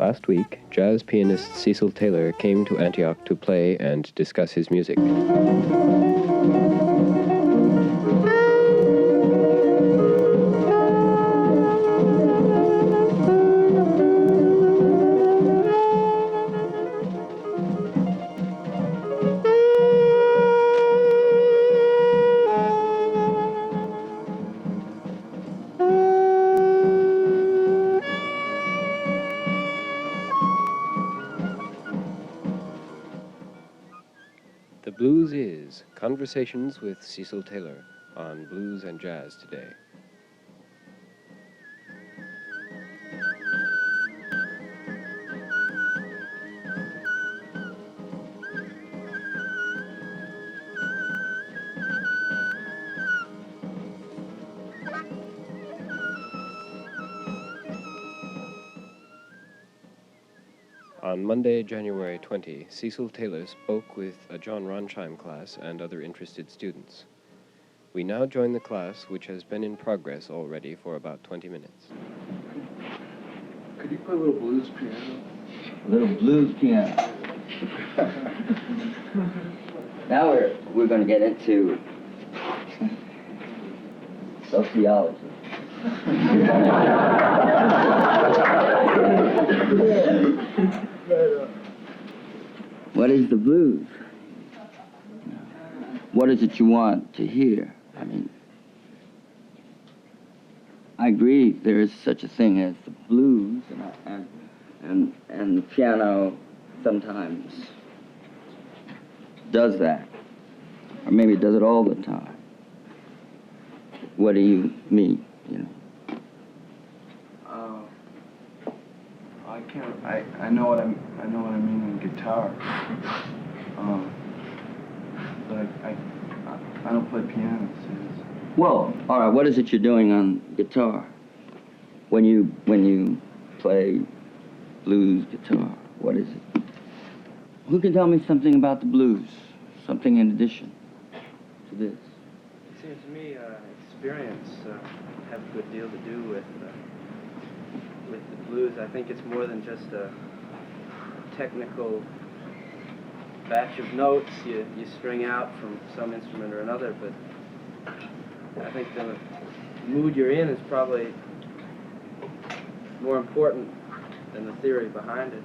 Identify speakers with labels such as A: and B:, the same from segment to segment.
A: Last week, jazz pianist Cecil Taylor came to Antioch to play and discuss his music. The Blues is Conversations with Cecil Taylor on Blues and Jazz today. On Monday, January 20, Cecil Taylor spoke with a John Ronchheim class and other interested students. We now join the class, which has been in progress already for about 20 minutes.
B: Could you play a little blues piano?
C: A little blues piano. Now we're going to get into sociology. What is the blues? What is it you want to hear? I mean, I agree there is such a thing as the blues, and the piano sometimes does that, or maybe it does it all the time. What do you mean? You know?
B: I know what I mean in guitar. But I don't play piano. So
C: Well, all right. What is it you're doing on guitar? When you play blues guitar, what is it? Who can tell me something about the blues? Something in addition to this?
D: It seems to me experience have a good deal to do with the blues. I think it's more than just a technical batch of notes you string out from some instrument or another, but I think the mood you're in is probably more important than the theory behind it.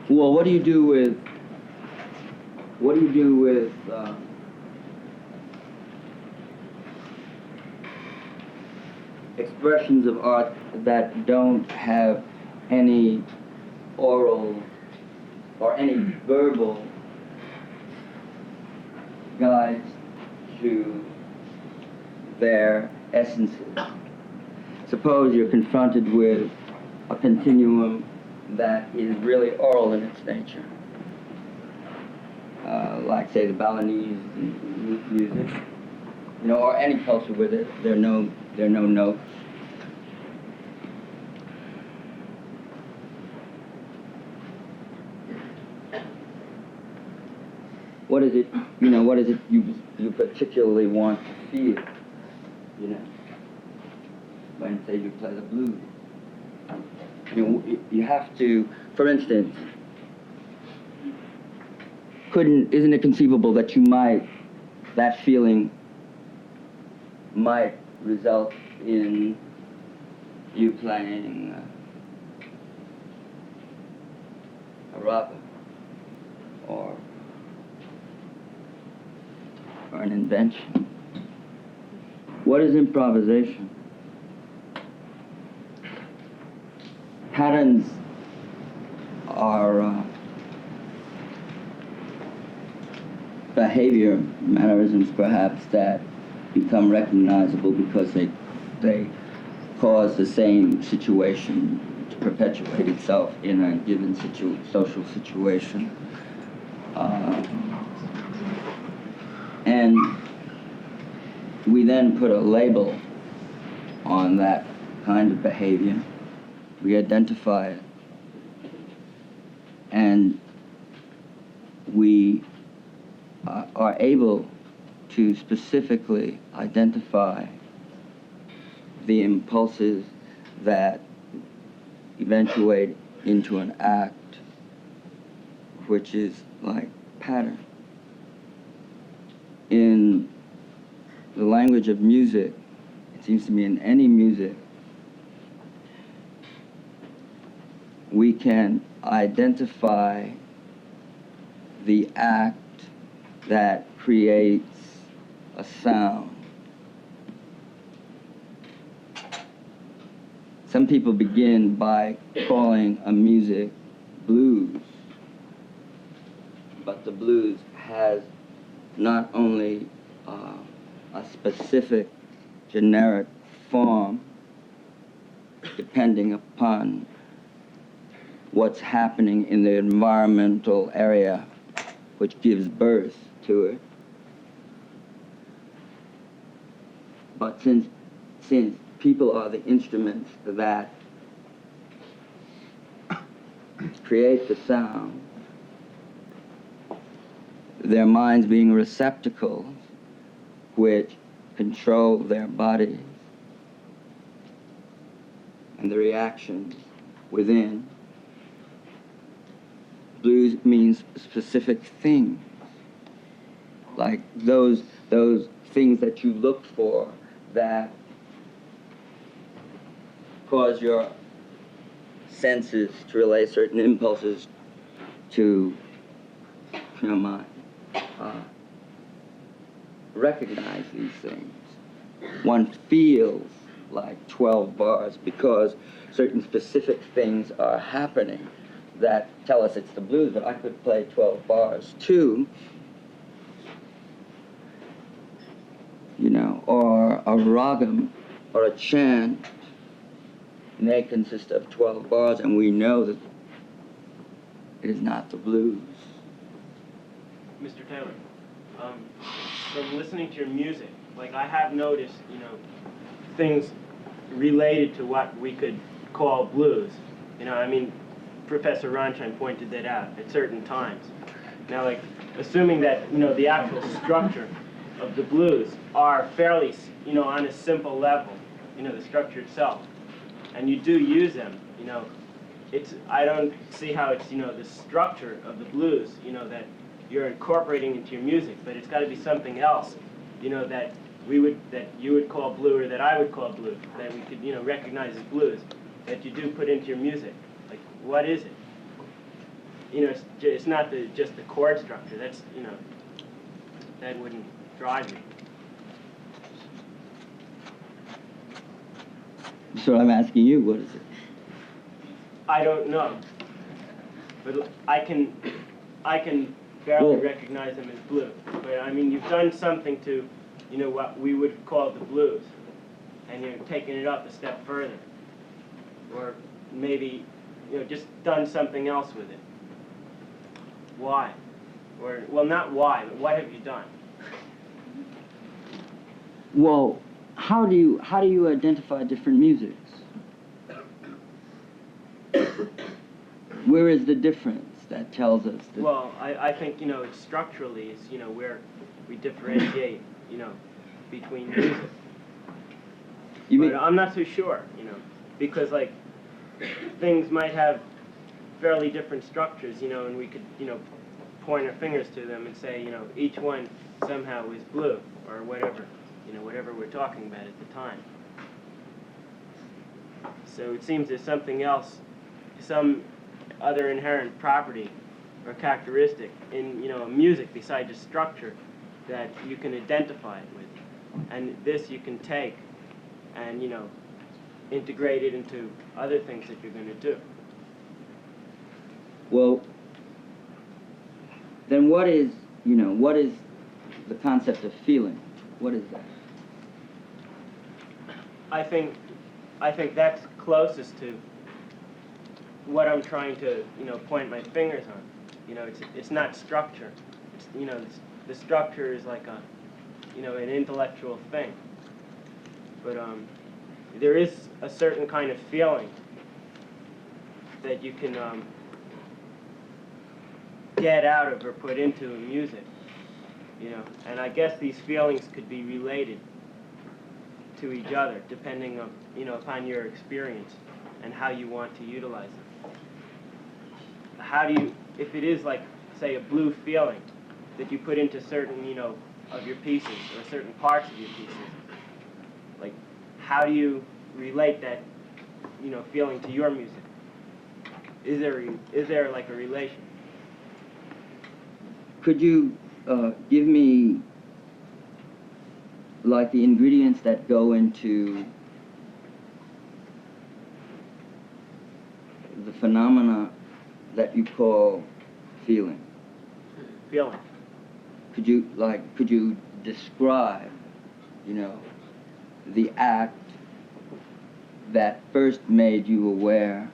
C: Well, what do you do with expressions of art that don't have any oral or any verbal guides to their essences? Suppose you're confronted with a continuum that is really oral in its nature, like say the Balinese music, you know, or any culture where there are no notes. What is it? You know, what is it you particularly want to feel? You know, when say you play the blues. You have to, for instance, isn't it conceivable that that feeling might result in you playing a rapper or an invention? What is improvisation? Patterns are behavior mannerisms, perhaps, that become recognizable because they cause the same situation to perpetuate itself in a given social situation. And we then put a label on that kind of behavior. We identify it, and we are able to specifically identify the impulses that eventuate into an act, which is like pattern. In the language of music, it seems to me in any music, we can identify the act that creates a sound. Some people begin by calling a music blues, but the blues has not only a specific generic form depending upon what's happening in the environmental area which gives birth to it. But since people are the instruments that create the sound, their minds being receptacles which control their bodies and the reactions within. Blues means specific things, like those things that you look for that cause your senses to relay certain impulses to your mind. Recognize these things. One feels like 12 bars because certain specific things are happening that tell us it's the blues, but I could play 12 bars too, you know, or a ragam or a chant may consist of 12 bars, and we know that it is not the blues.
E: Mr. Taylor, from listening to your music, like I have noticed, you know, things related to what we could call blues. You know, I mean, Professor Ronshine pointed that out at certain times. Now, like, assuming that, you know, the actual structure of the blues are fairly, you know, on a simple level, you know, the structure itself, and you do use them, you know, I don't see how it's, you know, the structure of the blues, you know, that you're incorporating into your music, but it's got to be something else, you know, that you would call blue, or that I would call blue, that we could, you know, recognize as blues, that you do put into your music. Like, what is it? You know, it's not just the chord structure. That's, you know, that wouldn't drive me.
C: So I'm asking you, what is it?
E: I don't know, but I can barely recognize them as blue. But I mean, you've done something to, you know, what we would call the blues, and you're taking it up a step further, or maybe, you know, just done something else with it. Why? Or, well, not why, but what have you done?
C: Well, how do you identify different musics? Where is the difference that tells us that?
E: Well, I think, you know, structurally is, you know, where we differentiate, you know, between music. But I'm not so sure, you know, because, like, things might have fairly different structures, you know, and we could, you know, point our fingers to them and say, you know, each one somehow is blue, or whatever, you know, whatever we're talking about at the time. So it seems there's something else, some other inherent property or characteristic in, you know, music besides just structure that you can identify it with. And this you can take and, you know, integrate it into other things that you're going to do.
C: Well, then what is the concept of feeling? What is that?
E: I think that's closest to what I'm trying to, you know, point my fingers on. You know, it's not structure. It's, you know, the structure is like a, you know, an intellectual thing. But there is a certain kind of feeling that you can get out of or put into music. You know, and I guess these feelings could be related to each other depending on, you know, upon your experience and how you want to utilize them. How do you, if it is like, say, a blue feeling that you put into certain, you know, of your pieces or certain parts of your pieces, like, how do you relate that, you know, feeling to your music? Is there like a relation?
C: Could you give me like the ingredients that go into the phenomena that you call feeling?
E: Feeling.
C: Could you describe, you know, the act that first made you aware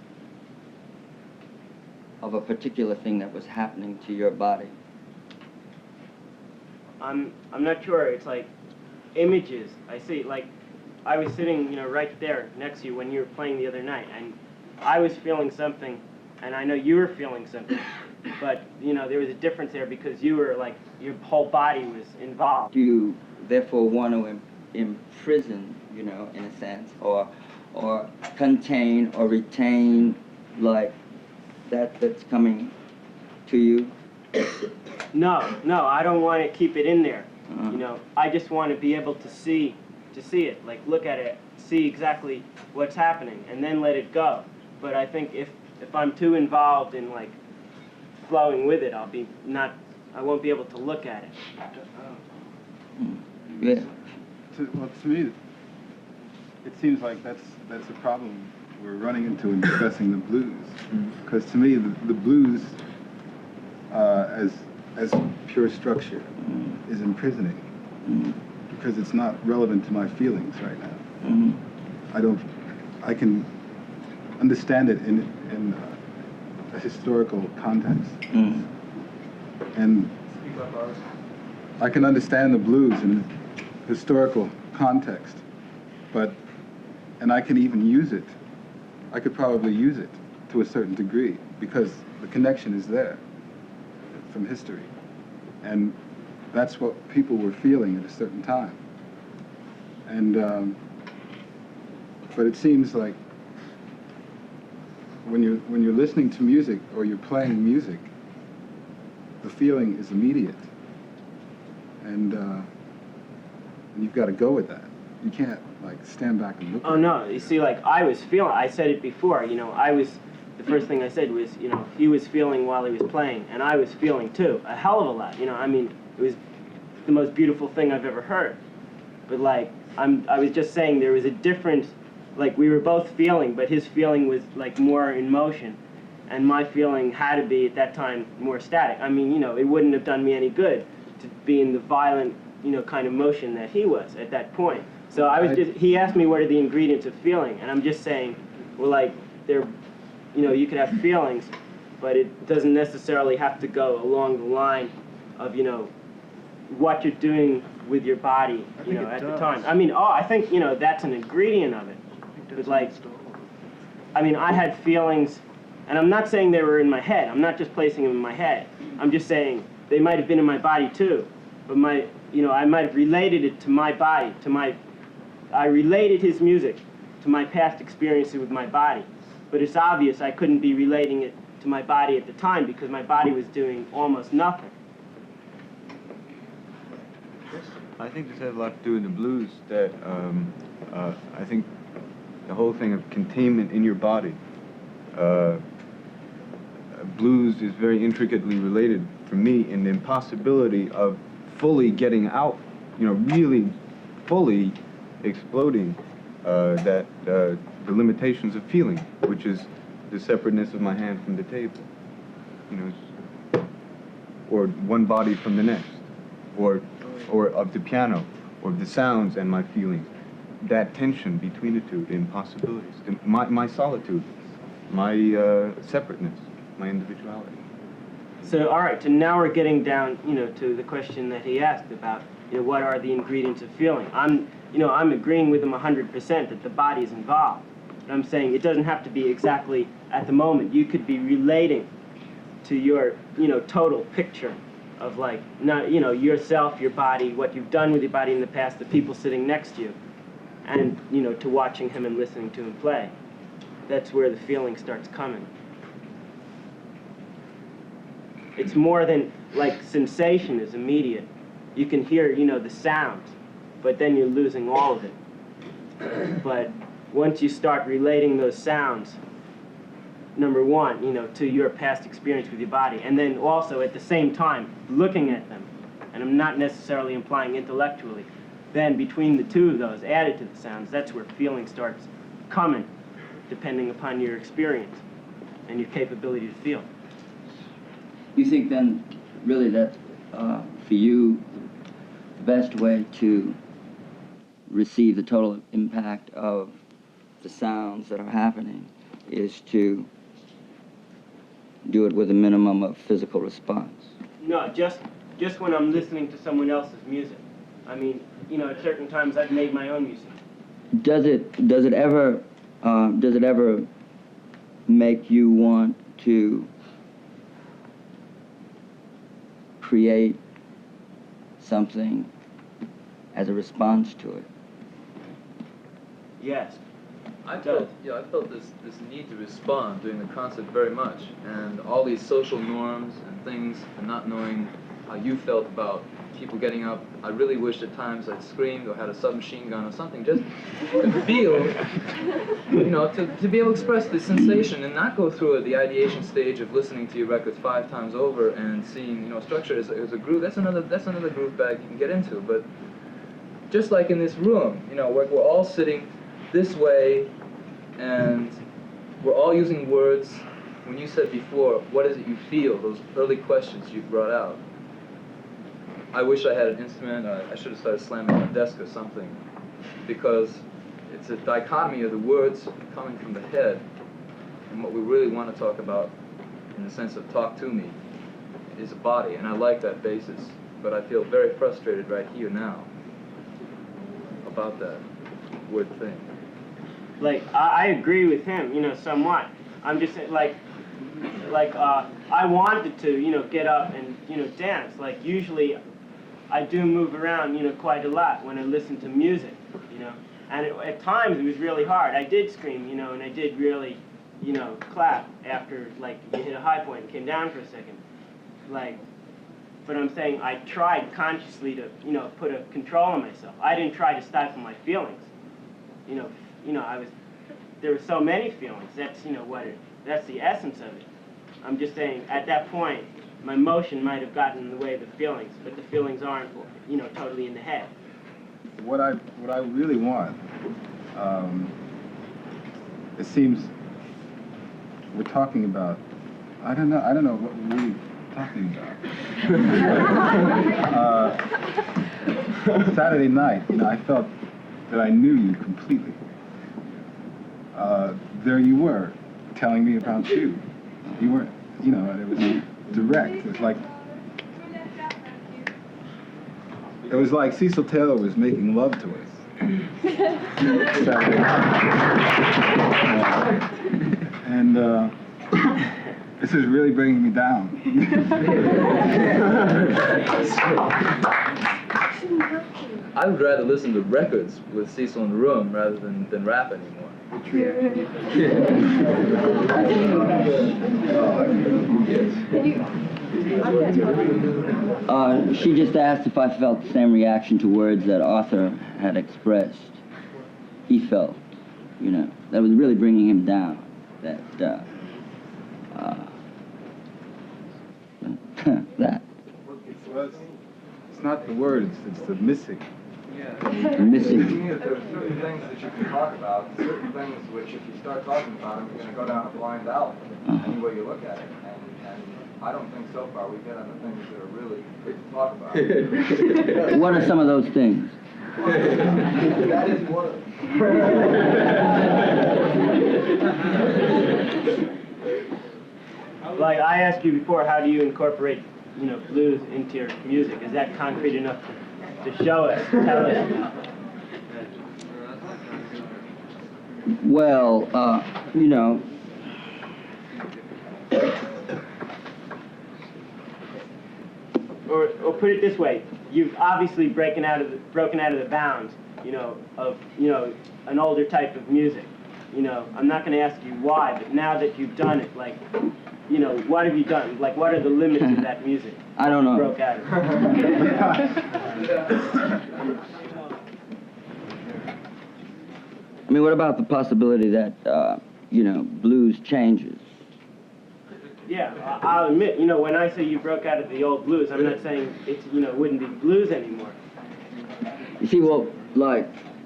C: of a particular thing that was happening to your body?
E: I'm not sure. It's like images. I see, like, I was sitting, you know, right there next to you when you were playing the other night, and I was feeling something and I know you were feeling something, but you know there was a difference there because you were like your whole body was involved.
C: Do you therefore want to imprison, you know, in a sense, or contain or retain like that's coming to you?
E: No, I don't want to keep it in there. You know, I just want to be able to see it, like look at it, see exactly what's happening, and then let it go. But I think if I'm too involved in like flowing with it, I won't be able to look at it.
C: Yeah.
F: Well, to me, it seems like that's a problem we're running into in discussing the blues. Because to me, the blues, as pure structure, is imprisoning. Because it's not relevant to my feelings right now. I can understand it in a historical context. And I can understand the blues in historical context, and I can even use it. I could probably use it to a certain degree because the connection is there from history. And that's what people were feeling at a certain time. And, but it seems like when you're listening to music or you're playing music, the feeling is immediate. And you've got to go with that. You can't like stand back and look at it.
E: Oh no, you see, like I said it before, you know, the first thing I said was, you know, he was feeling while he was playing, and I was feeling too, a hell of a lot, you know, I mean, it was the most beautiful thing I've ever heard. But like, I was just saying there was a difference, like we were both feeling, but his feeling was like more in motion, and my feeling had to be at that time more static. I mean, you know, it wouldn't have done me any good to be in the violent, you know, kind of motion that he was at that point. So he asked me what are the ingredients of feeling, and I'm just saying, well, like, you know, you could have feelings, but it doesn't necessarily have to go along the line of, you know, what you're doing with your body, you know, at the time. I mean, I think, you know, that's an ingredient of it. But like, I mean, I had feelings, and I'm not saying they were in my head. I'm not just placing them in my head. I'm just saying they might have been in my body too. But I might have related it to my body, I related his music to my past experiences with my body. But it's obvious I couldn't be relating it to my body at the time because my body was doing almost nothing.
G: I think this has a lot to do with the blues, that I think the whole thing of containment in your body. Blues is very intricately related for me in the impossibility of fully getting out, you know, really fully exploding the limitations of feeling, which is the separateness of my hand from the table, you know, or one body from the next, or of the piano, or the sounds and my feelings. That tension between the two, the impossibilities, my solitude, my separateness, my individuality.
E: So, all right, so now we're getting down, you know, to the question that he asked about, you know, what are the ingredients of feeling? I'm agreeing with him 100% that the body is involved. But I'm saying it doesn't have to be exactly at the moment. You could be relating to your, you know, total picture of like, not, you know, yourself, your body, what you've done with your body in the past, the people sitting next to you, and, you know, to watching him and listening to him play. That's where the feeling starts coming. It's more than, like, sensation is immediate. You can hear, you know, the sounds, but then you're losing all of it. But once you start relating those sounds, number one, you know, to your past experience with your body, and then also at the same time looking at them, and I'm not necessarily implying intellectually, then between the two of those, added to the sounds, that's where feeling starts coming, depending upon your experience and your capability to feel.
C: You think then, really, that for you, the best way to receive the total impact of the sounds that are happening is to do it with a minimum of physical response?
E: No, just when I'm listening to someone else's music. I mean, you know, at certain times I've made my own music.
C: Does it ever make you want to create something as a response to it?
E: Yes.
H: I felt this need to respond during the concert very much, and all these social norms and things, and not knowing how you felt about people getting up. I really wished at times I'd screamed or had a submachine gun or something, just to feel, to be able to express the sensation and not go through the ideation stage of listening to your records 5 times over and seeing, structure as a groove. That's another groove bag you can get into. But just like in this room, we're all sitting this way, and we're all using words. When you said before, what is it you feel, those early questions you brought out, I wish I had an instrument. I should have started slamming on a desk or something, because it's a dichotomy of the words coming from the head, and what we really want to talk about, in the sense of talk to me, is a body, and I like that basis, but I feel very frustrated right here now about that word thing.
E: Like, I agree with him, somewhat. I'm just saying, I wanted to, get up and, dance. Like, usually I do move around, quite a lot when I listen to music, And at times it was really hard. I did scream, and I did really, clap after, you hit a high point and came down for a second. But I'm saying I tried consciously to, put a control on myself. I didn't try to stifle my feelings. There were so many feelings. That's, that's the essence of it. I'm just saying, at that point, my motion might have gotten in the way of the feelings, but the feelings aren't, totally in the head.
F: What I really want, it seems we're talking about, I don't know what we're really talking about. Saturday night, I felt that I knew you completely. There you were, telling me about you. You weren't, and it was direct. It was like Cecil Taylor was making love to us. Saturday night. And this is really bringing me down.
H: I would rather listen to records with Cecil in the room rather than rap anymore.
C: She just asked if I felt the same reaction to words that Arthur had expressed. He felt, that was really bringing him down. That, that.
F: It's not the words, it's the missing.
C: The missing.
G: There are certain things that you can talk about, and certain things which, if you start talking about them, you're going to go down a blind alley, any way you look at it. And I don't think so far we've hit on the things that are really good to talk about.
C: What are some of those things?
G: That is one of them.
E: Like I asked you before, how do you incorporate, blues into your music? Is that concrete enough to show us, tell us?
C: Well,
E: Or put it this way, you've obviously broken out of the bounds, of an older type of music. I'm not going to ask you why, but now that you've done it, what have you done? What are the limits of that music?
C: I don't know.
E: Broke out of it.
C: I mean, what about the possibility that, blues changes?
E: Yeah, I'll admit, when I say you broke out of the old blues, I'm not saying it's, wouldn't be blues anymore.
C: You see, well,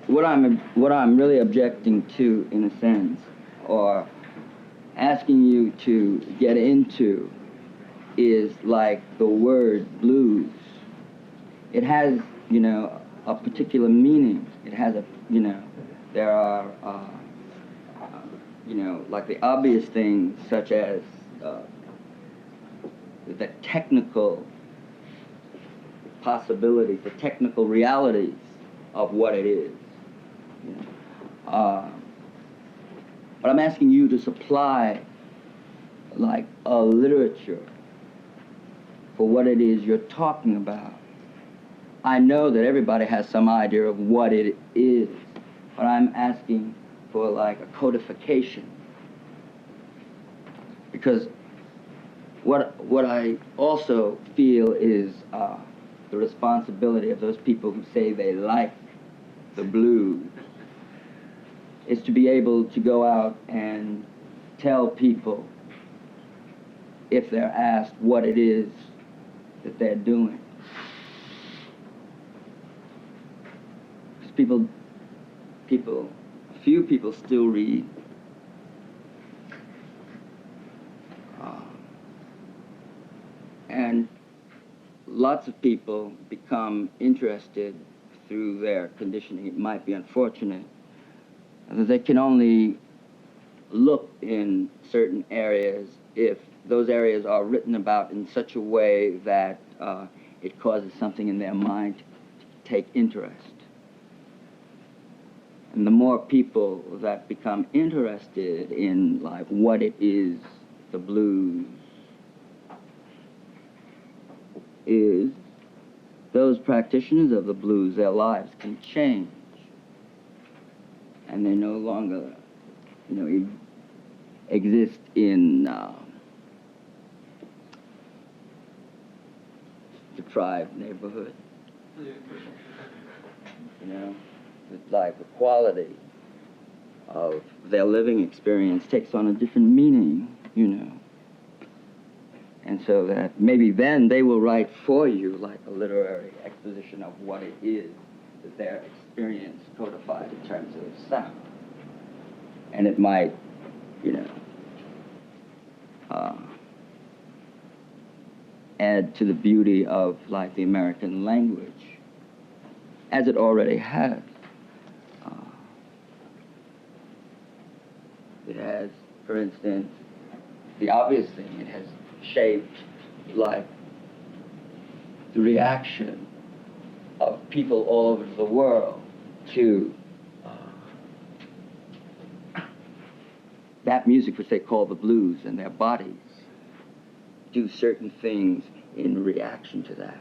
C: what I'm really objecting to, in a sense, or asking you to get into, is the word blues. It has, a particular meaning. It has a, there are, the obvious things such as the technical possibilities, the technical realities of what it is. But I'm asking you to supply like a literature for what it is you're talking about. I know that everybody has some idea of what it is, but I'm asking for like a codification. Because what I also feel is the responsibility of those people who say they like the blues is to be able to go out and tell people, if they're asked, what it is that they're doing. Because few people still read. And lots of people become interested through their conditioning. It might be unfortunate that they can only look in certain areas if those areas are written about in such a way that it causes something in their mind to take interest. And the more people that become interested in like what it is the blues is, those practitioners of the blues, their lives can change. And they no longer, exist in deprived neighborhood. It's like the quality of their living experience takes on a different meaning, And so that maybe then they will write for you like a literary exposition of what it is that their experience codified in terms of sound. And it might, add to the beauty of like the American language, as it already has. It has, for instance, the obvious thing, it has shaped like the reaction of people all over the world to that music which they call the blues, and their bodies do certain things in reaction to that.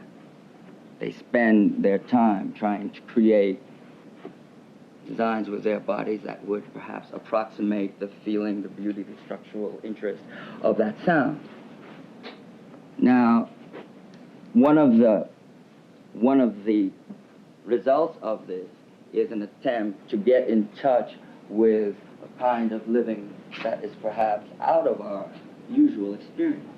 C: They spend their time trying to create designs with their bodies that would perhaps approximate the feeling, the beauty, the structural interest of that sound. Now, one of the results of this is an attempt to get in touch with a kind of living that is perhaps out of our usual experience.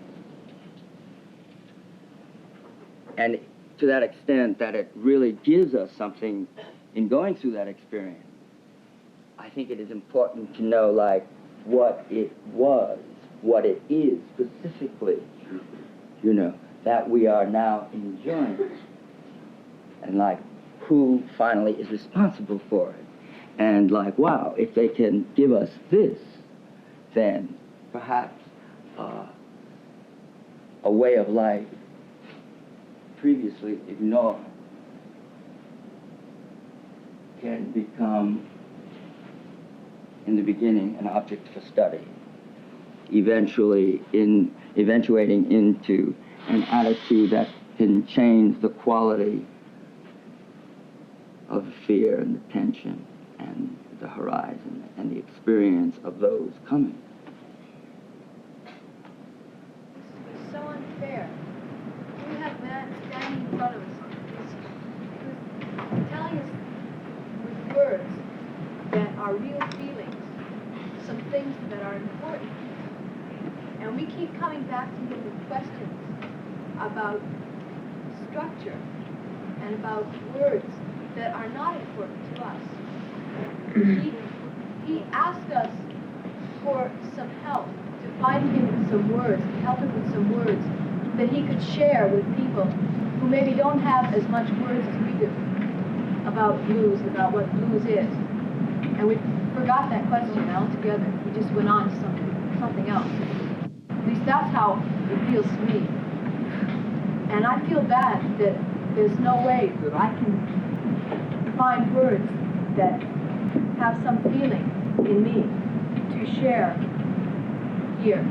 C: And to that extent that it really gives us something in going through that experience, I think it is important to know like what it was, what it is specifically, that we are now enjoying, and like who finally is responsible for it. And like, wow, if they can give us this, then perhaps a way of life previously ignored can become, in the beginning, an object for study, eventually eventuating into an attitude that can change the quality of the fear and the tension and the horizon and the experience of those coming.
I: It's so unfair. We have a man standing in front of us who's telling us with words that are real feelings, some things that are important. And we keep coming back to him with questions about structure and about words that are not important to us. He asked us for some help, to find him with some words, to help him with some words that he could share with people who maybe don't have as much words as we do about blues, about what blues is. And we forgot that question altogether. We just went on to something else. At least that's how it feels to me. And I feel bad that there's no way that I can find words that have some feeling in me to share here.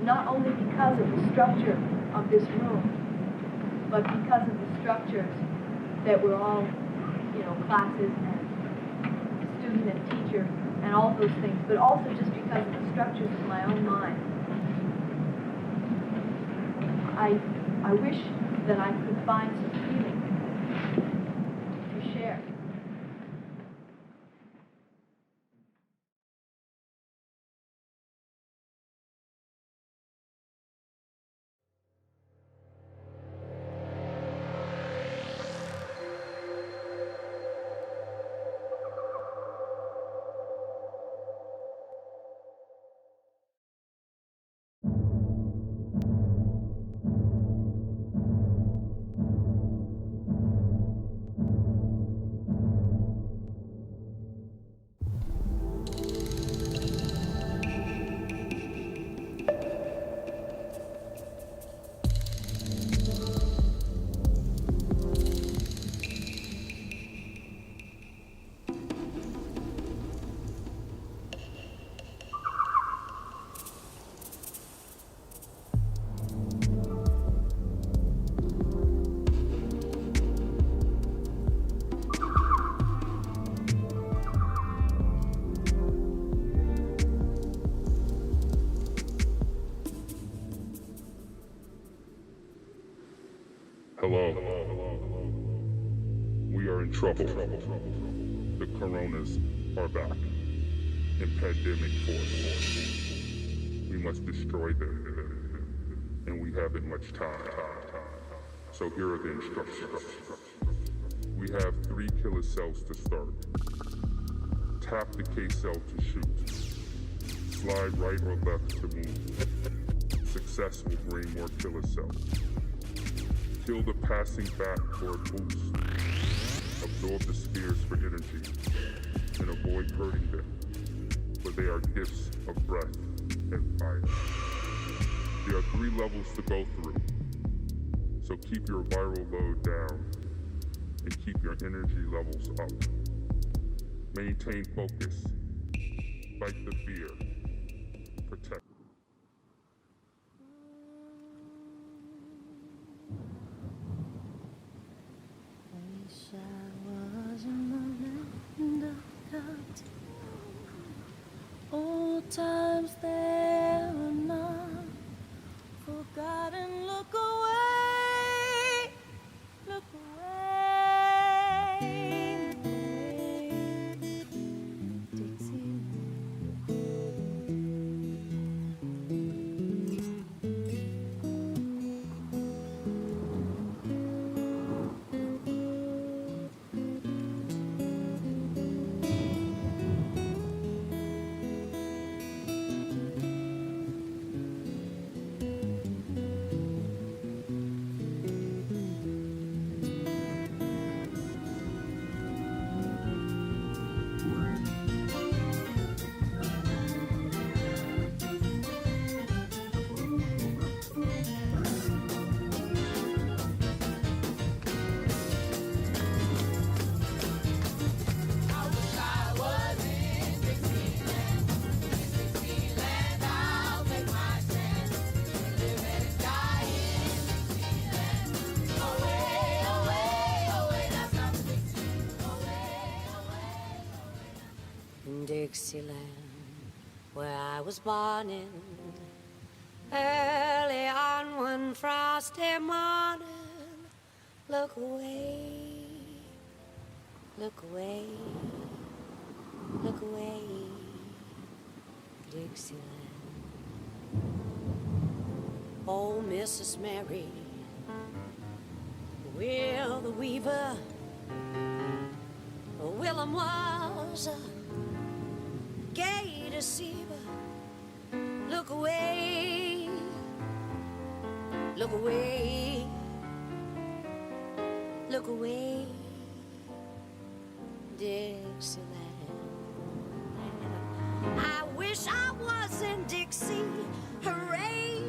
I: not only because of the structure of this room, but because of the structures that we're all, you know, classes and student and teacher and all those things, but also just because of the structures of my own mind. I wish that I could find some feeling to share.
J: Hello. We are in trouble. The coronas are back in pandemic force. We must destroy them, and we haven't much time. So here are the instructions. We have 3 killer cells to start. Tap the K cell to shoot. Slide right or left to move. Success will bring more killer cells. Kill the passing back for a boost. Absorb the spheres for energy, and avoid hurting them, for they are gifts of breath and fire. There are 3 levels to go through, so keep your viral load down and keep your energy levels up. Maintain focus, fight the fear, protect.
K: Old times there are none, forgotten. Look away, look away. Dixie.
L: Dixieland, where I was born in, early on one frosty morning. Look away, look away, look away, Dixieland. Oh, Mrs. Mary, Will the Weaver, Willem was a gay deceiver. Look away, look away, look away, Dixieland. I wish I was in Dixie. Hooray,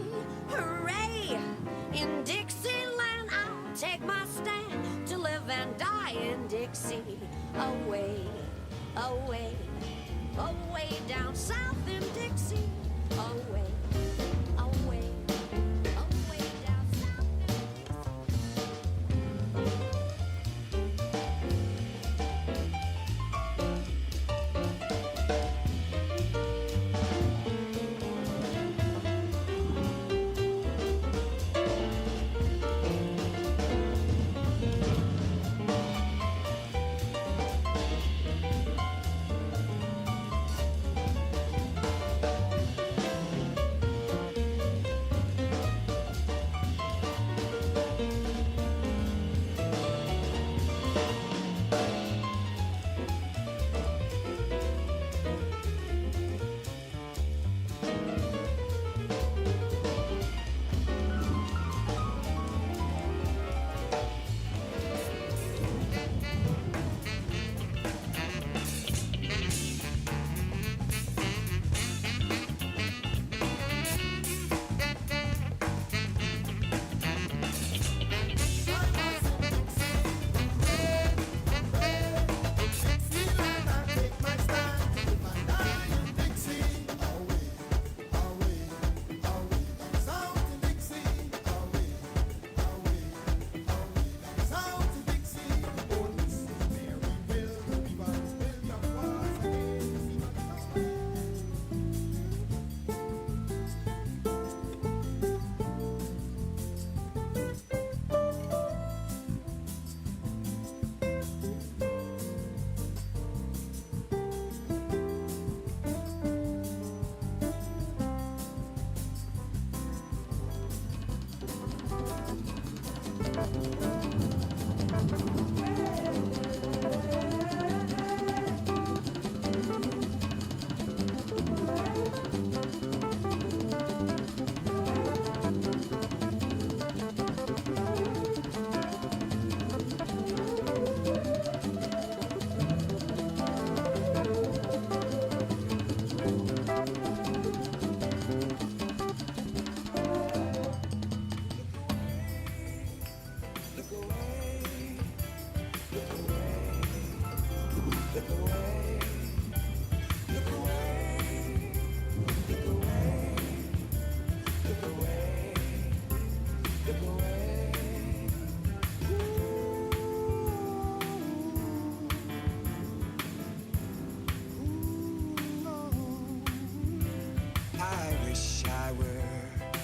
L: hooray. In Dixieland I'll take my stand to live and die in Dixie. Away, away, away down south in Dixie. Away, away.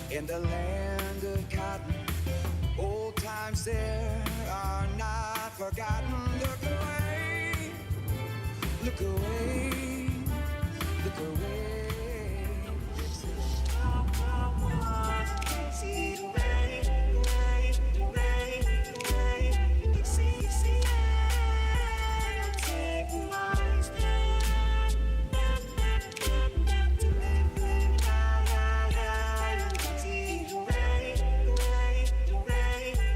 M: In the land of cotton, old times there are not forgotten. Look away, look away, look away. See the rain, rain, rain, rain. See, I'll take my stand. To live in see the rain, rain, rain,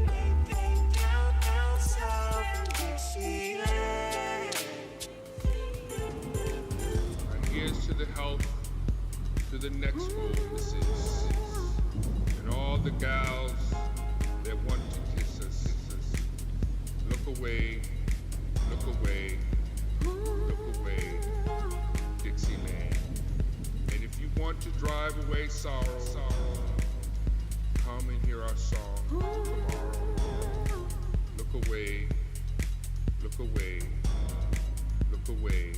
M: rain. Down south in Dixieland.
J: And here's to the health, to the next illnesses, and all the gals that want to kiss us. Look away, look away, look away, Dixieland. And if you want to drive away sorrow, come and hear our song tomorrow. Look away, look away, look away,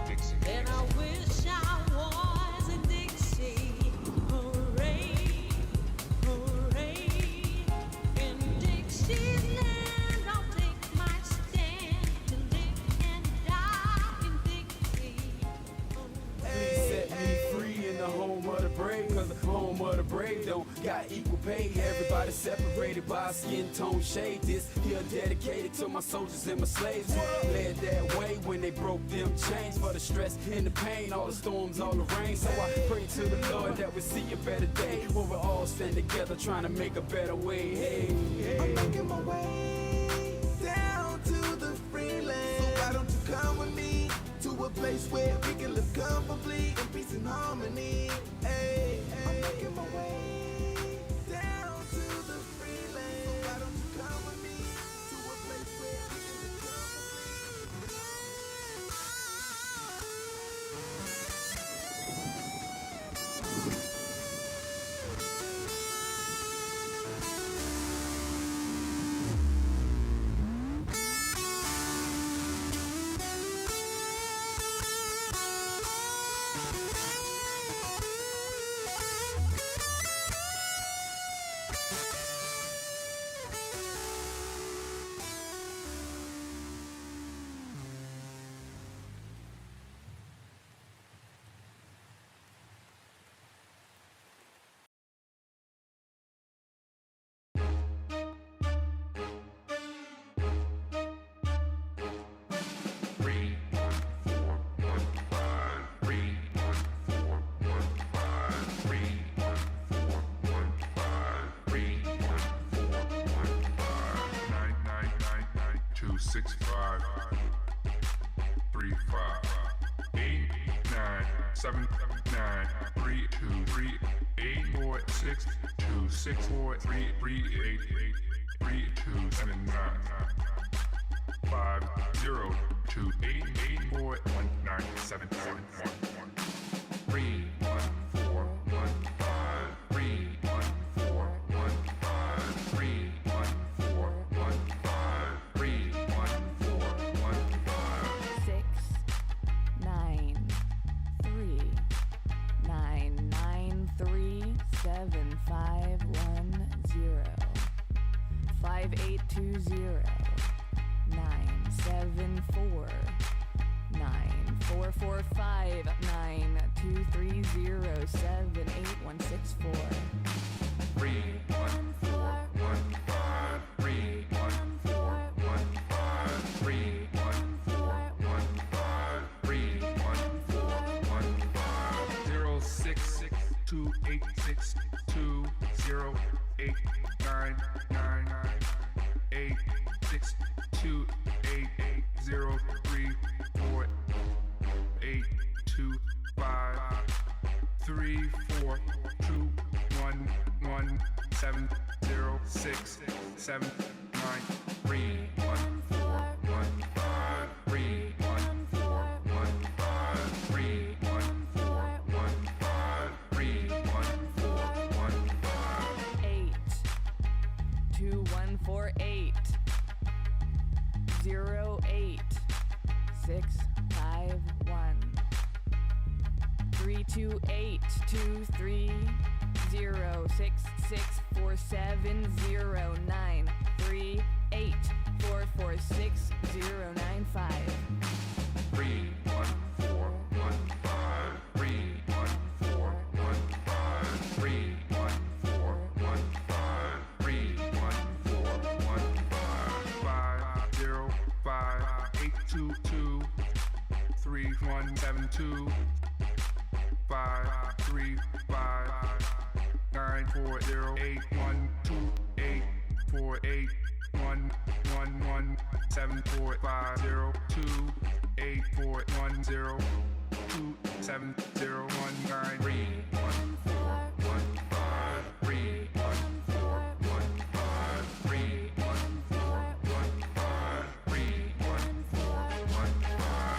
J: Dixieland.
K: And I wish I was a Dixie. Hooray, hooray. In Dixieland, I'll take my stand to live and die in Dixie.
N: Please set me free in the home of the brave, cause the home of the brave don't got equal pay. Everybody separated by a skin tone shade. This here dedicated to my soldiers and my slaves who led that way when they broke them chains. For the stress and the pain, all the storms, all the rain. So I pray to the Lord that we see a better day, where we all stand together trying to make a better way. Hey, hey.
M: I'm making my way down to the free land. So why don't you come with me to a place where we can live comfortably in peace and harmony? Hey, hey. I'm making my way down to the free land. So why don't you come with me to a place where we can live comfortably?
O: 0 8 9 9 8 6 2 8 8 0 3 4 8 2 5 3 4 2 1 1 7 0 6 7 9 3 1 4 1 5 3 1 4 1 5 3 1 4 1 5 3 1 4 1 5
P: 8 2 1 4 8 0 8 6 5 1 3 2 8 2 3 0 6 6 4 7 0 9 3 8 4 4 6 0 9 5
O: 3 1 4 1 5 3 1 4 1 5 3 1 4 1 5 3 1 4 1 5 5 0 5 8 2 2 3 1 7 2 5 3 5 9 4 0 8 1 2 8 4 8 1 1 1 7 4 5 0 2 8 4 1 0 2 7 0 1 9 3 1 4 1 5 3 1 4 1 5 3 1 4 1 5 3 1 4 1 5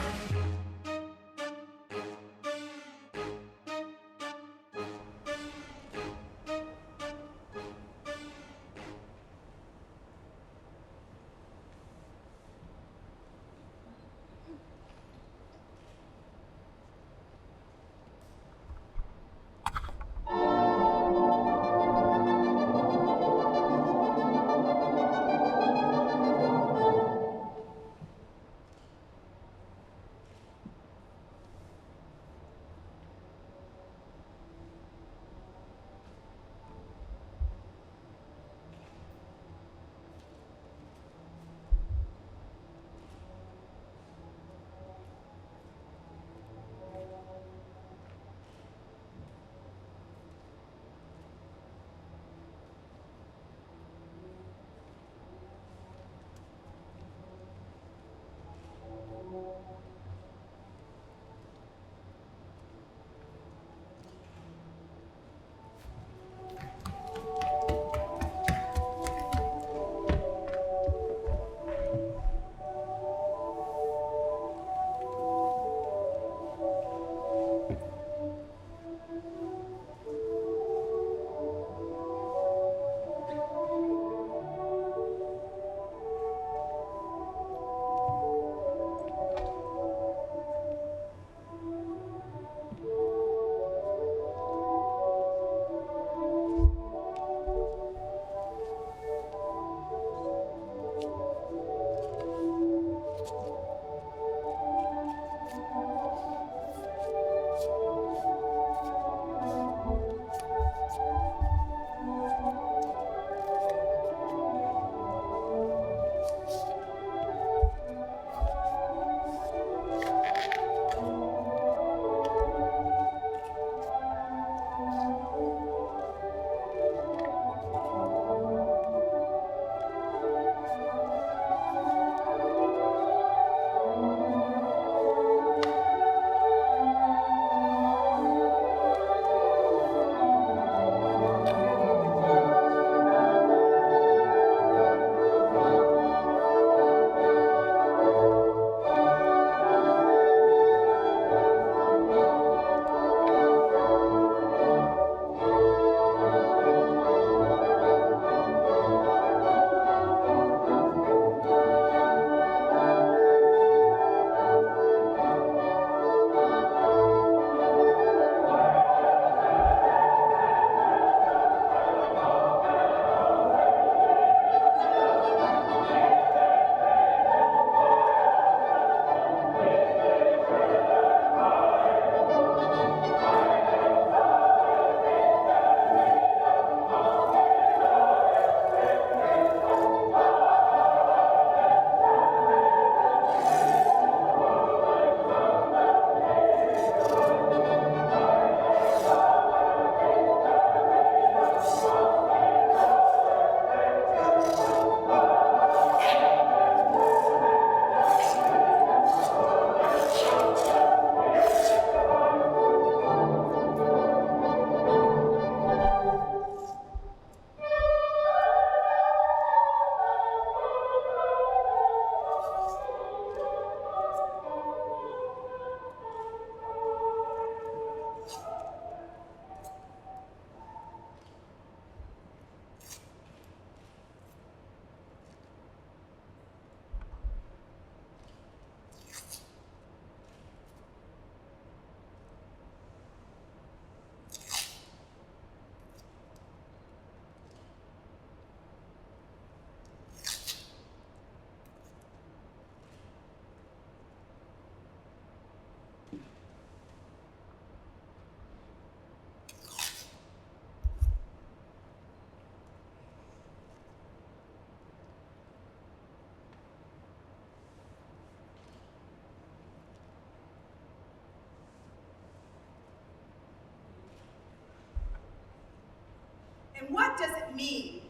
Q: And what does it mean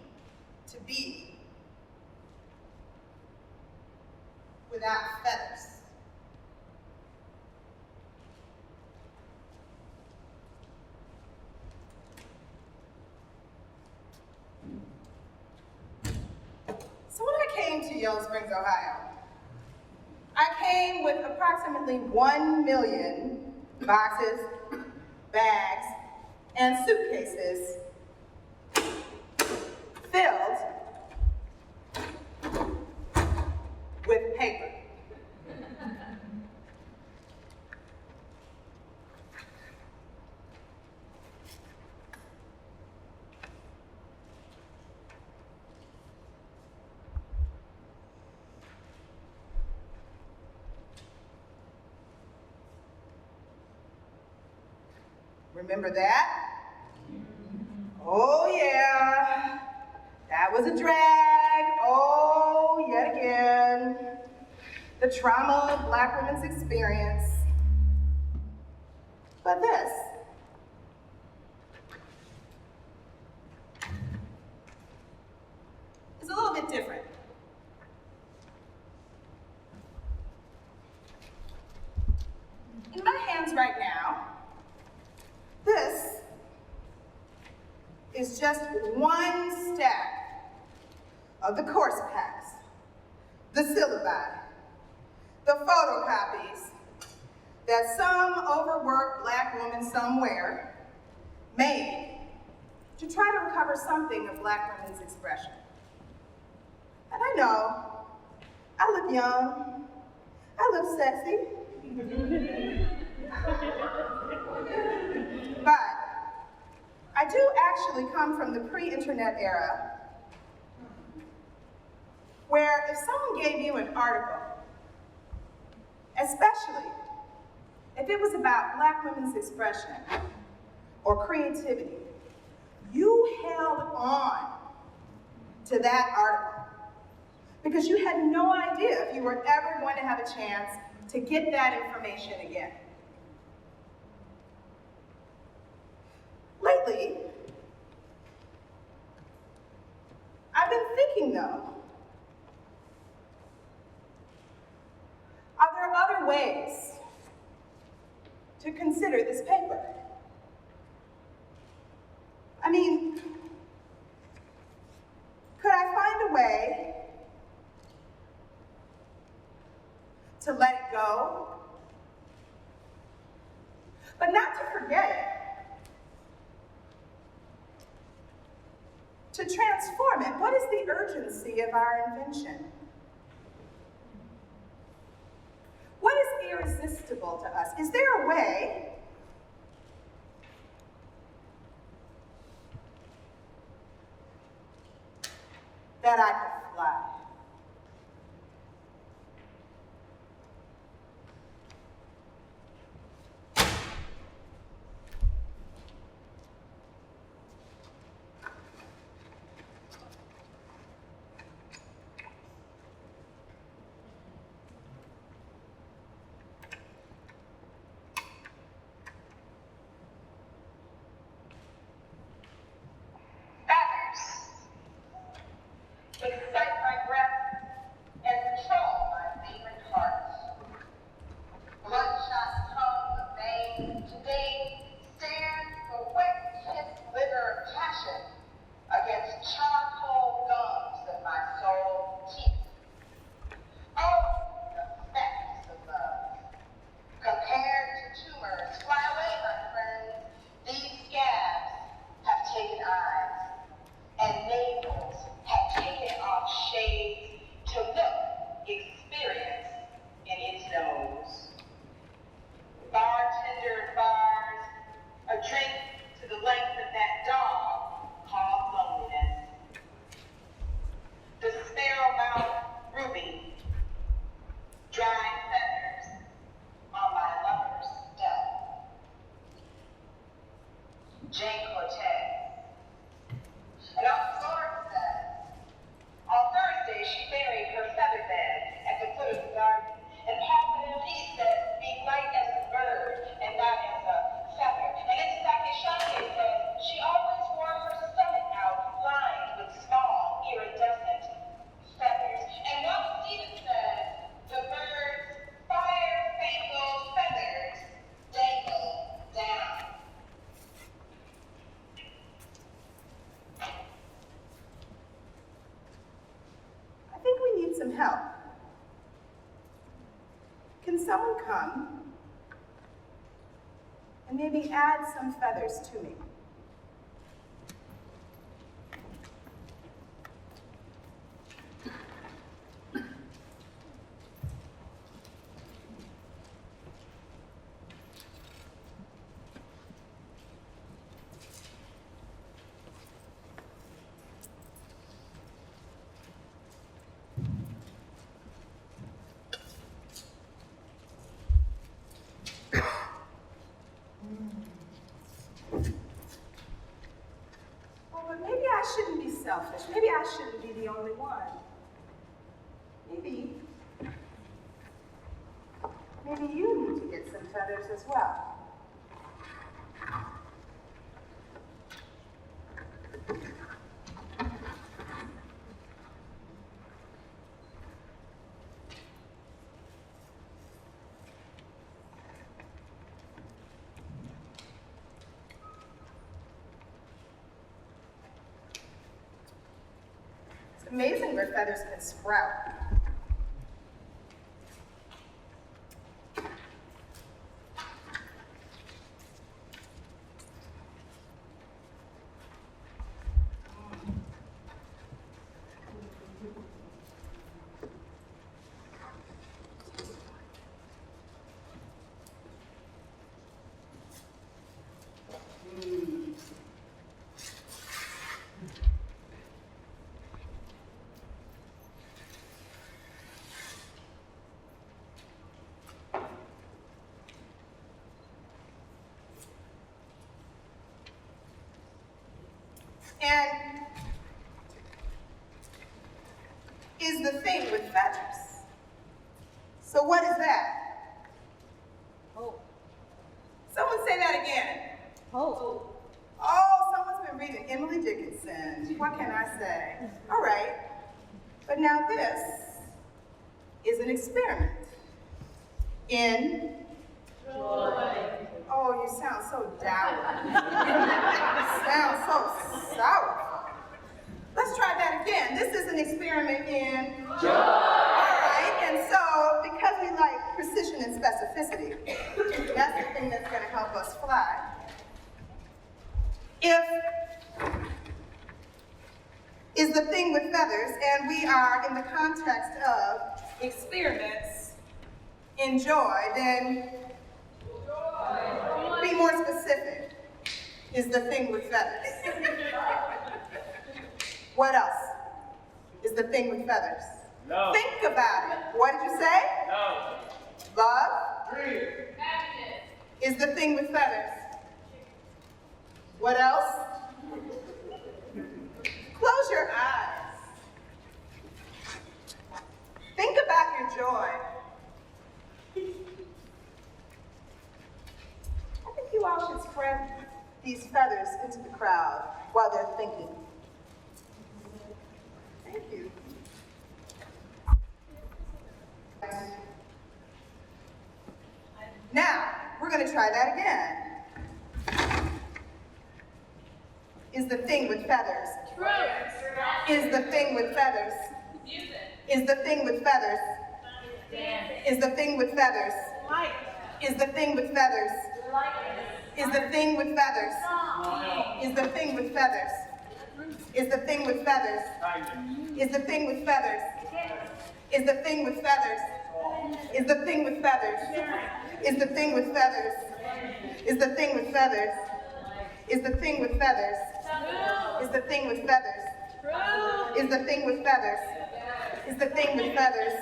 Q: to be without feathers? So when I came to Yellow Springs, Ohio, I came with approximately 1 million boxes, bags, and suitcases filled with paper. Remember that? Oh yeah, that was a drag, oh, yet again. The trauma of Black women's experience. But this is a little bit different. In my hands right now, this is just one stack of the course packs, the syllabi, the photocopies that some overworked Black woman somewhere made to try to recover something of Black women's expression. And I know, I look young, I look sexy, but I do actually come from the pre-internet era where if someone gave you an article, especially if it was about Black women's expression or creativity, you held on to that article because you had no idea if you were ever going to have a chance to get that information again. Lately, I've been thinking though, are there other ways to consider this paper? I mean, could I find a way to let it go, but not to forget it? To transform it, what is the urgency of our invention? What is irresistible to us? Is there a way that I could fly? Excite my breath and control my favorite heart. Bloodshot tongue of Maine today stands for wet-kissed liver of passion against charcoal gums of my soul teeth. Oh, the facts of love. Compared to tumors, fly away, my friends. These scabs have taken eyes, and navels have taken off help. Can someone come and maybe add some feathers to me? Shouldn't be selfish. Maybe I shouldn't be the only one. Maybe you need to get some feathers as well. It's amazing where feathers can sprout. And is the thing with feathers. So what is that? Hope. Someone say that again. Hope. Oh, someone's been reading Emily Dickinson. What can I say? All right. But now this is an experiment in joy. Oh, you sound so dour. You sound so sour. Let's try that again. This is an experiment in joy. All right, and so because we like precision and specificity, that's the thing that's going to help us fly. If is the thing with feathers, and we are in the context of experiments in joy, then be more specific. Is the thing with feathers. What else is the thing with feathers?
E: No.
Q: Think about it. What did you say?
E: No.
Q: Love?
E: Green.
Q: Is the thing with feathers. What else? Close your eyes. Think about your joy. I think you all should spread these feathers into the crowd while they're thinking. Thank you. Now, we're going to try that again. Is the thing with feathers.
K: Truth.
Q: Is the thing with feathers.
K: Music.
Q: Is the thing with feathers.
K: Dance.
Q: Is the thing with feathers.
K: Light.
Q: Is the thing with feathers. Is the thing with feathers. Is the thing with feathers. Is the thing with feathers. Is the thing with feathers. Is the thing with feathers. Is the thing with feathers. Is the thing with feathers. Is the thing with feathers. Is the thing with feathers. Is the thing with feathers. Is the thing with feathers. Is the thing with feathers.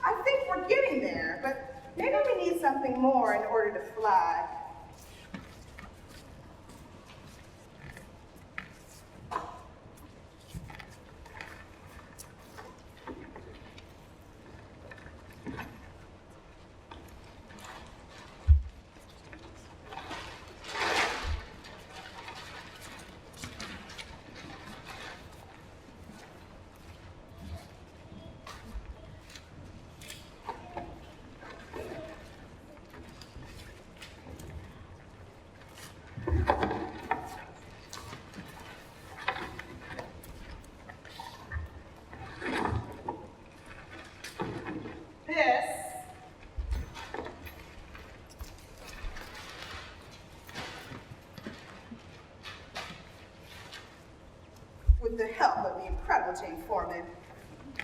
Q: I think we're getting there, but maybe we need something more in order to fly. with the help of the incredible Jane Foreman.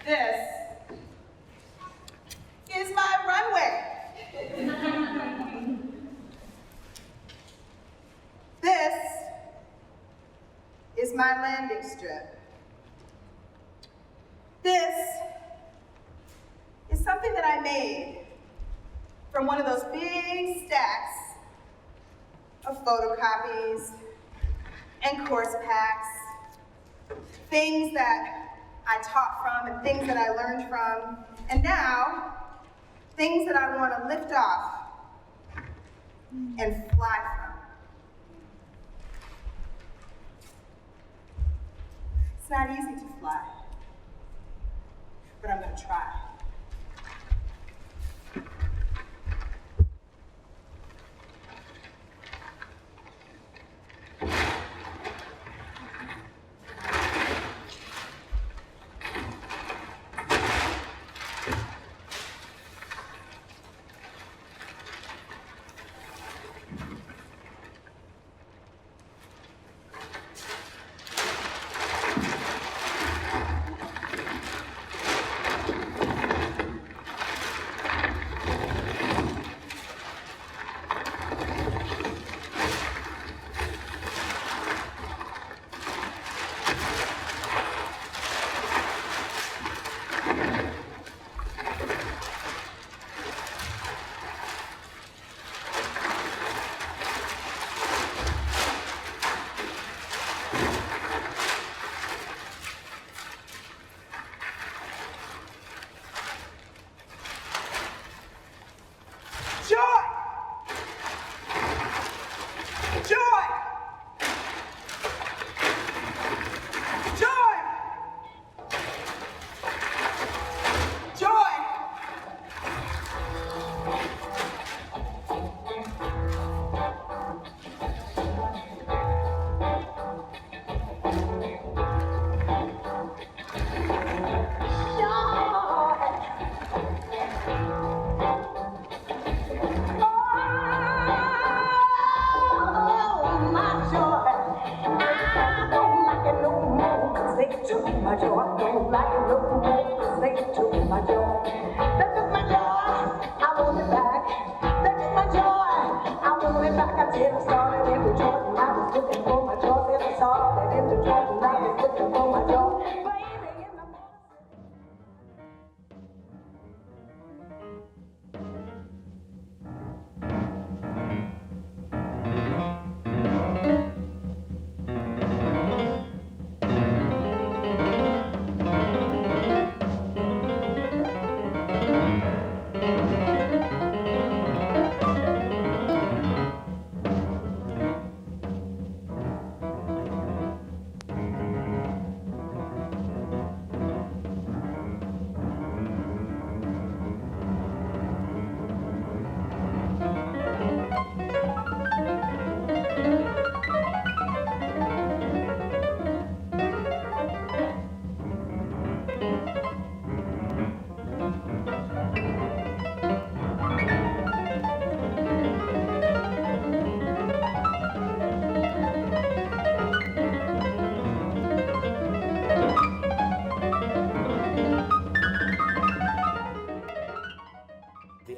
Q: This is my runway. This is my landing strip. This is something that I made from one of those big stacks of photocopies and course packs, things that I taught from and things that I learned from, and now, things that I want to lift off and fly from. It's not easy to fly, but I'm going to try.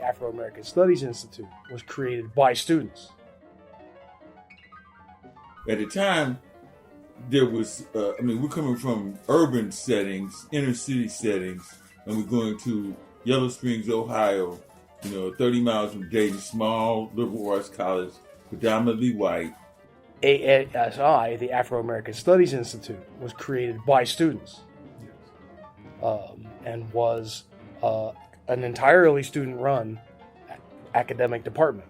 R: Afro-American Studies Institute was created by students.
S: At the time, there was, we're coming from urban settings, inner city settings, and we're going to Yellow Springs, Ohio, 30 miles from Dayton, small liberal arts college, predominantly white.
R: ASI, the Afro-American Studies Institute, was created by students and was an entirely student-run academic department.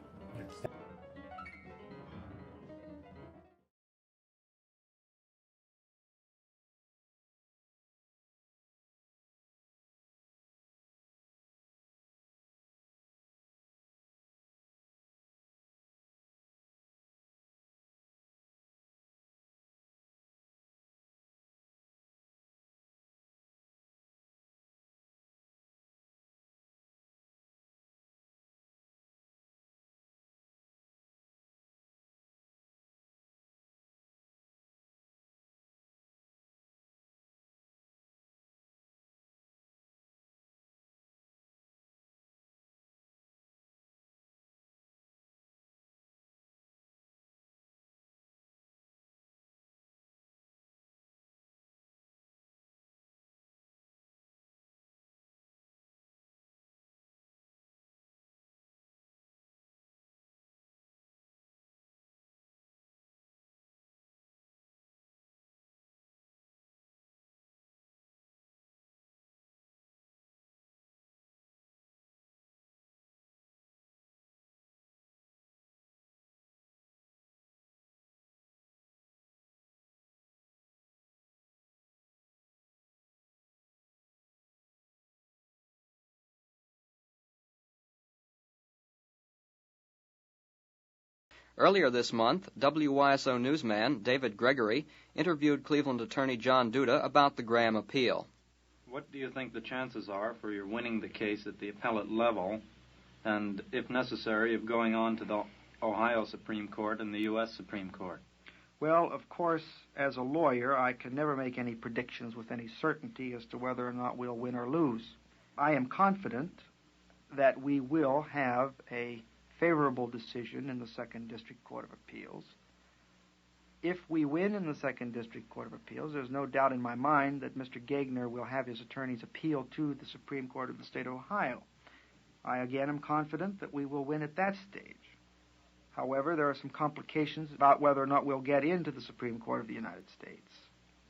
T: Earlier this month, WYSO newsman David Gregory interviewed Cleveland attorney John Duda about the Graham appeal.
U: What do you think the chances are for your winning the case at the appellate level, and, if necessary, of going on to the Ohio Supreme Court and the U.S. Supreme Court?
V: Well, of course, as a lawyer, I can never make any predictions with any certainty as to whether or not we'll win or lose. I am confident that we will have a favorable decision in the Second District Court of Appeals. If we win in the Second District Court of Appeals, there's no doubt in my mind that Mr. Gagner will have his attorneys appeal to the Supreme Court of the State of Ohio. I again am confident that we will win at that stage. However, there are some complications about whether or not we'll get into the Supreme Court of the United States.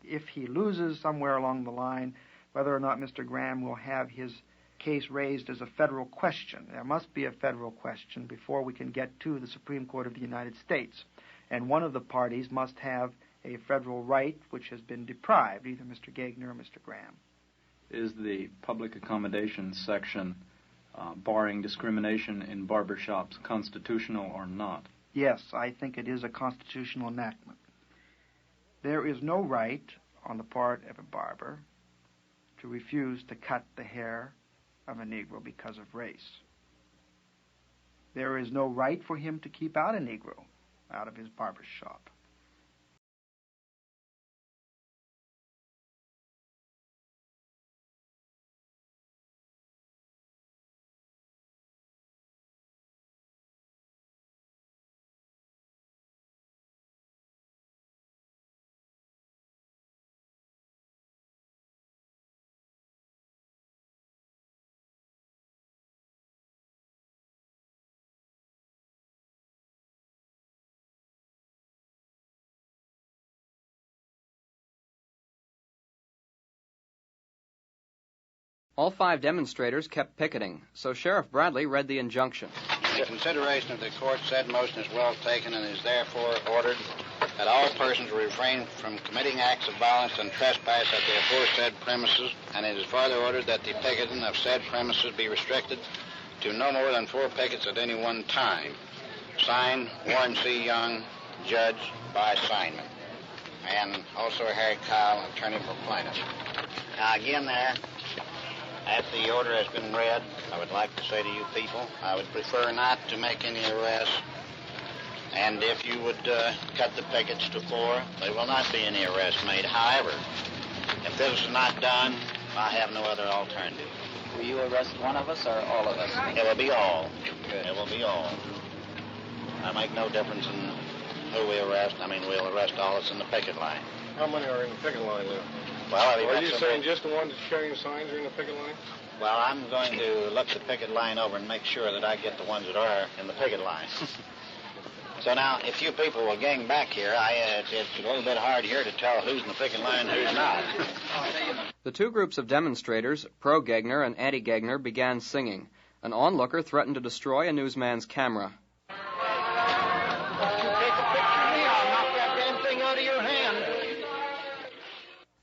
V: If he loses somewhere along the line, whether or not Mr. Graham will have his case raised as a federal question. There must be a federal question before we can get to the Supreme Court of the United States. And one of the parties must have a federal right which has been deprived, either Mr. Gagner or Mr. Graham.
U: Is the public accommodation section barring discrimination in barbershops constitutional or not?
V: Yes, I think it is a constitutional enactment. There is no right on the part of a barber to refuse to cut the hair of a Negro because of race. There is no right for him to keep out a Negro out of his barber shop.
T: All 5 demonstrators kept picketing, so Sheriff Bradley read the injunction.
W: The consideration of the court said motion is well taken and is therefore ordered that all persons refrain from committing acts of violence and trespass at the aforesaid premises, and it is further ordered that the picketing of said premises be restricted to no more than 4 pickets at any one time. Signed, Warren C. Young, Judge by assignment. And also Harry Kyle, attorney for plaintiff. Now again there, after the order has been read, I would like to say to you people, I would prefer not to make any arrests. And if you would cut the pickets to 4, there will not be any arrests made. However, if this is not done, I have no other alternative.
X: Will you arrest one of us or all of us?
W: It will be all.
X: Good.
W: It will be all. I make no difference in who we arrest. I mean, we'll arrest all that's in the picket line.
Y: How many are in the picket line now?
W: Well,
Y: are you saying just the ones carrying signs are in the picket line?
W: Well, I'm going to look the picket line over and make sure that I get the ones that are in the picket line. So now, if you people will gang back here, it's a little bit hard here to tell who's in the picket line and who's not.
T: The 2 groups of demonstrators, pro-Gagner and anti-Gagner, began singing. An onlooker threatened to destroy a newsman's camera.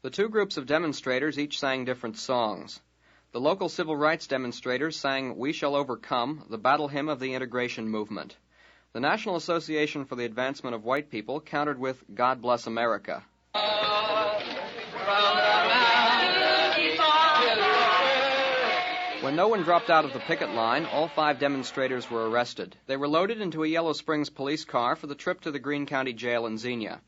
T: The 2 groups of demonstrators each sang different songs. The local civil rights demonstrators sang "We Shall Overcome," the battle hymn of the integration movement. The National Association for the Advancement of White People countered with "God Bless America." When no one dropped out of the picket line, all 5 demonstrators were arrested. They were loaded into a Yellow Springs police car for the trip to the Greene County Jail in Xenia.